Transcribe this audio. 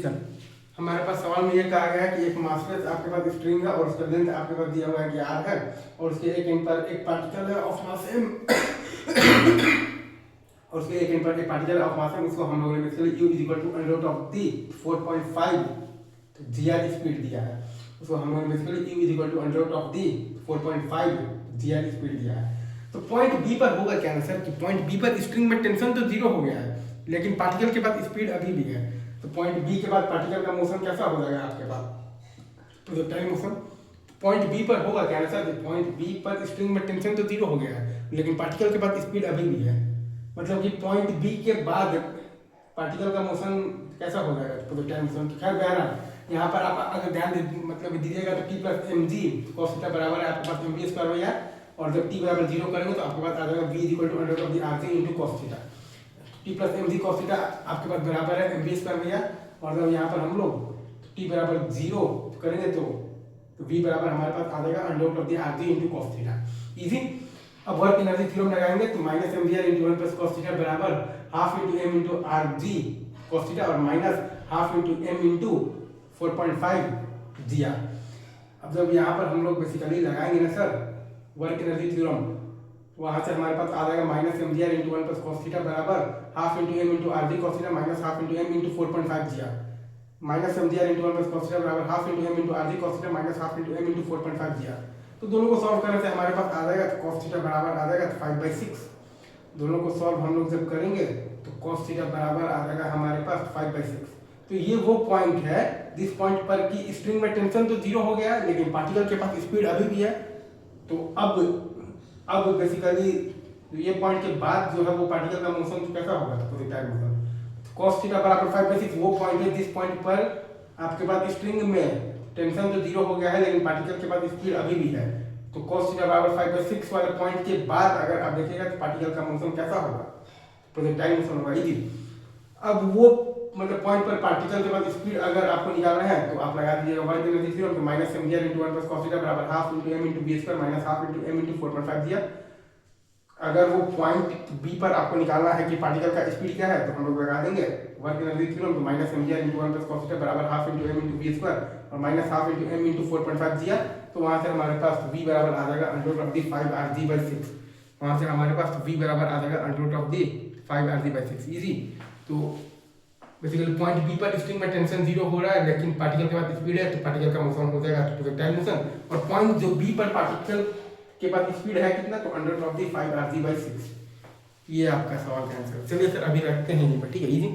Sir, हमारे पास सवाल में ये कहा गया है कि एक मास आपके पास स्ट्रिंग है और उसका लेंथ आपके पास दिया हुआ है कि r है और उसके एक एंड पर एक पार्टिकल है ऑफ मास m और उसके एक एंड पर एक पार्टिकल ऑफ मास m। इसको हम लोगों ने basically u is equal to under root of d 4.5 gr speed दिया है। उसको हम लोगों ने basically u is equal to under root of d 4.5 gr speed दिया है। तो पॉइंट बी पर होगा क्या ना सर कि पॉइंट बी पर स्ट्रिंग में टेंशन तो जीरो हो गया है लेकिन पार्टिकल के पास स्पीड अभी भी है। तो पॉइंट बी के बाद पार्टिकल का मोशन कैसा हो जाएगा आपके पास प्रोजेक्टाइल मोशन। पॉइंट बी पर होगा क्या ना सर, पॉइंट बी पर स्ट्रिंग में टेंशन तो जीरो हो गया है लेकिन पार्टिकल के पास स्पीड अभी भी है। मतलब कि पॉइंट बी के बाद पार्टिकल का मोशन कैसा हो जाएगा प्रोजेक्टाइल मोशन। खैर बहरहाल यहाँ पर आप अगर ध्यान मतलब दीजिएगा तो T plus M G cos theta बराबर है आपके पास एम बी स्क्वायर भैया, और जब टी बराबर जीरो करेंगे तो आपके पास आ जाएगा v equal to under root of the R C into cos theta. T plus M G cos theta आपके पास बराबर है एम बी स्क्वायर भैया, और जब यहाँ पर हम लोग टी बराबर जीरो करेंगे तो v बराबर हमारे पास आ जाएगा under root of the R C into cos theta. Easy. अब वर्क एनर्जी थ्योरम लगाएंगे तो minus M G R into one plus cos theta बराबर half into M into R G cos theta और minus half into M into 4.5 G R. अब जब यहाँ पर हम लोग बेसिकली लगाएंगे ना सर वर्क एनर्जी थ्योरम, वहां से हमारे पास आ जाएगा minus M G R into one plus cos theta बराबर half into M into R G cos theta minus half into M into 4.5 G R. Minus M G R into one plus cos theta बराबर half into M into R G cos theta minus half into M into 4.5 G R. तो दोनों को solve करने से हमारे पास आ जाएगा कॉस थीटा बराबर आ जाएगा 5/6। दोनों को सॉल्व हम लोग जब करेंगे तो कॉस थीटा बराबर आ जाएगा हमारे पास 5/6। तो ये वो पॉइंट है जिस पॉइंट पर कि स्ट्रिंग में टेंशन तो जीरो हो गया है लेकिन पार्टिकल के पास स्पीड अभी भी है। तो अब बेसिकली ये पॉइंट के बाद जो है वो पार्टिकल का मोशन कैसा होगा प्रोजेक्टाइल मोशन। cos थीटा बराबर 5/6 वो पॉइंट है जिस पॉइंट पर आपके पास स्ट्रिंग में टेंशन तो जीरो हो गया है लेकिन पार्टिकल के पास स्पीड अभी भी है। तो cos थीटा बराबर 5/6 वाले पॉइंट के बाद अगर आप देखिएगा तो पार्टिकल का मोशन कैसा होगा प्रोजेक्टाइल मोशन होगा। इजी। अब वो मतलब पॉइंट पर पार्टिकल के बाद स्पीड अगर आपको निकालना है तो आप लगा दीजिएगा वर्क एनर्जी थ्योरम तो minus M G R into one plus cos theta बराबर half into M into B square minus half into M into 4.5 दिया। अगर वो पॉइंट बी पर आपको निकालना है कि पार्टिकल का स्पीड क्या है तो हम लोग लगा देंगे वर्क एनर्जी थ्योरम तो minus M G R into one plus cos theta बराबर half into M into B square और minus half into M into 4.5 दिया। तो वहां से हमारे पास v बराबर आ जाएगा under root of the 5rg/6। वहां से हमारे पास v बराबर आ जाएगा under root of the 5rg/6। Easy. तो बेसिकली पॉइंट बी पर स्ट्रिंग में टेंशन जीरो हो रहा है लेकिन पार्टिकल के पास स्पीड है तो पार्टिकल का मोशन हो जाएगा प्रोजेक्टाइल मोशन। और पॉइंट जो बी पर पार्टिकल के पास स्पीड है कितना तो under root of the 5rg/6। ये आपका सवाल का आंसर। चलिए सर अभी रखते हैं यहीं पर, ठीक है। इजी।